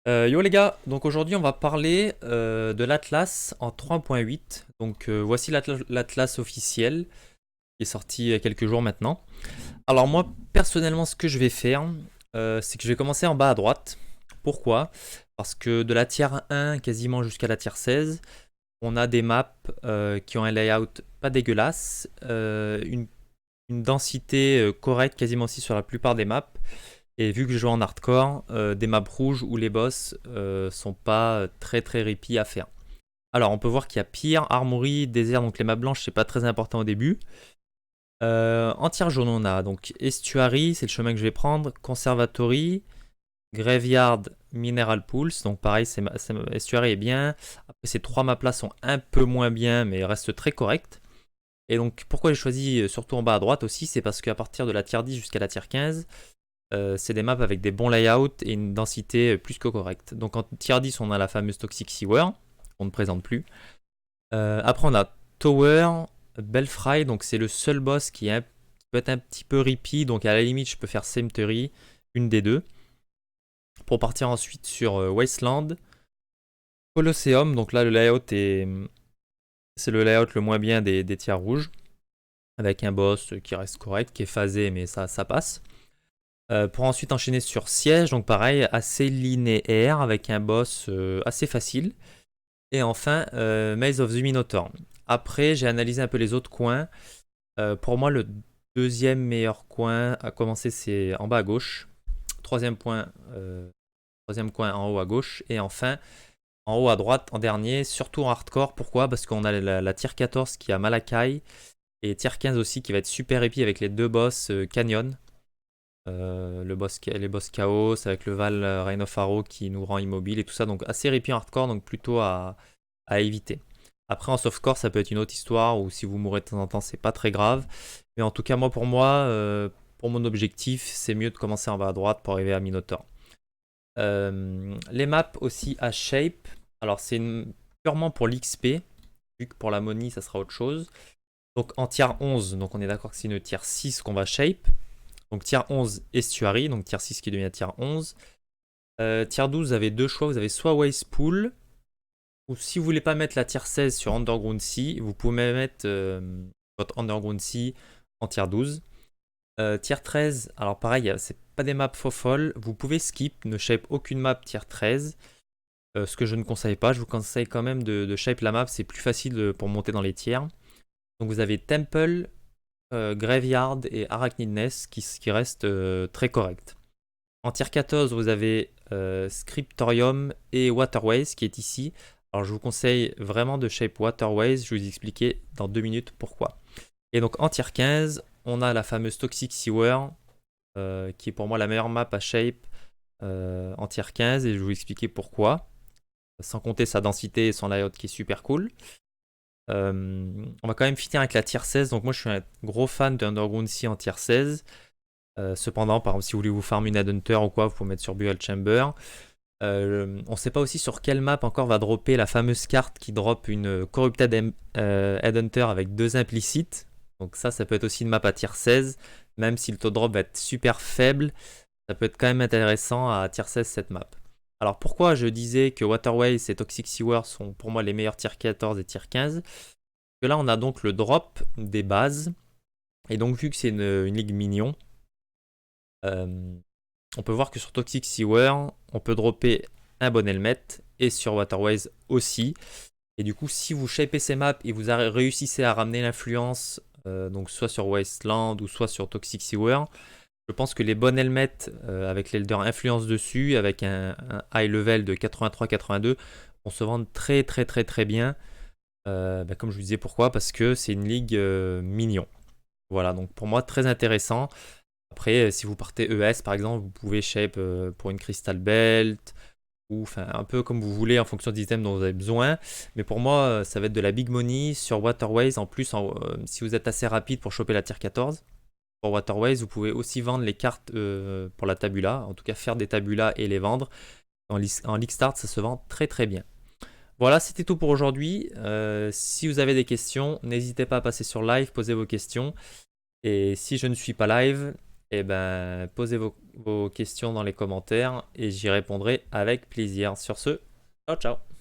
Yo les gars, donc aujourd'hui on va parler de l'Atlas en 3.8. Donc voici l'Atlas officiel qui est sorti il y a quelques jours maintenant. Alors moi personnellement ce que je vais faire, c'est que je vais commencer en bas à droite. Pourquoi? Parce que de la tier 1 quasiment jusqu'à la tier 16, on a des maps qui ont un layout pas dégueulasse, une densité correcte quasiment aussi sur la plupart des maps. Et vu que je joue en hardcore, des maps rouges où les boss sont pas très très ripis à faire. Alors on peut voir qu'il y a pire, Armory, désert, donc les maps blanches c'est pas très important au début. En tiers jaune on a donc Estuary, c'est le chemin que je vais prendre, Conservatory, Graveyard, Mineral Pools, donc pareil Estuary est bien. Après ces trois maps là sont un peu moins bien mais restent très corrects. Et donc pourquoi j'ai choisi surtout en bas à droite aussi, c'est parce qu'à partir de la tier 10 jusqu'à la tier 15, c'est des maps avec des bons layouts et une densité plus que correcte. Donc en tier 10, on a la fameuse Toxic Sewer, qu'on ne présente plus. Après, on a Tower, Belfry, donc c'est le seul boss qui peut être un petit peu rippy, donc à la limite, je peux faire Cemetery, une des deux. Pour partir ensuite sur Wasteland, Colosseum, donc là, c'est le layout le moins bien des tiers rouges, avec un boss qui reste correct, qui est phasé, mais ça passe. Pour ensuite enchaîner sur Siège, donc pareil, assez linéaire avec un boss assez facile. Et enfin, Maze of the Minotaur. Après, j'ai analysé un peu les autres coins. Pour moi, le deuxième meilleur coin à commencer, c'est en bas à gauche. Troisième point, troisième coin en haut à gauche. Et enfin, en haut à droite, en dernier, surtout en hardcore. Pourquoi? Parce qu'on a la tier 14 qui a Malakai. Et tier 15 aussi qui va être super épi avec les deux boss Canyon. Les boss Chaos avec le Val Reign of Arrow qui nous rend immobile et tout ça, donc assez répit en hardcore, donc plutôt à éviter. Après en softcore ça peut être une autre histoire, ou si vous mourrez de temps en temps c'est pas très grave, mais en tout cas pour moi, pour mon objectif, c'est mieux de commencer en bas à droite pour arriver à Minotaur. Les maps aussi à shape, alors purement pour l'XP, vu que pour la money ça sera autre chose. Donc en tier 11, donc on est d'accord que c'est une tier 6 qu'on va shape. Donc tier 11 Estuary, donc tier 6 qui devient tier 11. Tier 12, vous avez deux choix. Vous avez soit Waste Pool, ou si vous voulez pas mettre la tier 16 sur Underground Sea, vous pouvez mettre votre Underground Sea en tier 12. Tier 13, alors pareil, c'est pas des maps faux folles. Vous pouvez skip, ne shape aucune map tier 13. Ce que je ne conseille pas. Je vous conseille quand même de shape la map, c'est plus facile pour monter dans les tiers. Donc vous avez Temple, Graveyard et Arachnidness qui restent très corrects. En tier 14, vous avez Scriptorium et Waterways qui est ici. Alors je vous conseille vraiment de shape Waterways, je vais vous expliquer dans 2 minutes pourquoi. Et donc en tier 15, on a la fameuse Toxic Sewer qui est pour moi la meilleure map à shape en tier 15 et je vais vous expliquer pourquoi. Sans compter sa densité et son layout qui est super cool. On va quand même finir avec la tier 16. Donc moi je suis un gros fan d'Underground Sea en tier 16. Cependant, par exemple, si vous voulez vous farmer une Headhunter ou quoi, vous pouvez mettre sur Burial Chamber. On ne sait pas aussi sur quelle map encore va dropper la fameuse carte qui drop une Corrupted Headhunter avec 2 implicites. Donc ça peut être aussi une map à tier 16. Même si le taux de drop va être super faible, ça peut être quand même intéressant à tier 16 cette map. Alors pourquoi je disais que Waterways et Toxic Sewer sont pour moi les meilleurs tier 14 et tier 15? Parce que là on a donc le drop des bases. Et donc vu que c'est une ligue mignon, on peut voir que sur Toxic Sewer, on peut dropper un bon helmet et sur Waterways aussi. Et du coup, si vous shapez ces maps et vous réussissez à ramener l'influence, donc soit sur Wasteland ou soit sur Toxic Sewer, je pense que les bonnes helmets avec l'Elder Influence dessus, avec un high level de 83-82, vont se vendre très très très très bien. Comme je vous disais, pourquoi? Parce que c'est une ligue mignon. Voilà, donc pour moi, très intéressant. Après, si vous partez ES par exemple, vous pouvez shape pour une Crystal Belt, ou enfin un peu comme vous voulez en fonction des items dont vous avez besoin. Mais pour moi, ça va être de la big money sur Waterways. En plus, si vous êtes assez rapide pour choper la tier 14, pour Waterways, vous pouvez aussi vendre les cartes pour la tabula. En tout cas, faire des tabulas et les vendre. En League Start, ça se vend très très bien. Voilà, c'était tout pour aujourd'hui. Si vous avez des questions, n'hésitez pas à passer sur live, poser vos questions. Et si je ne suis pas live, eh ben, vos questions dans les commentaires et j'y répondrai avec plaisir. Sur ce, ciao ciao.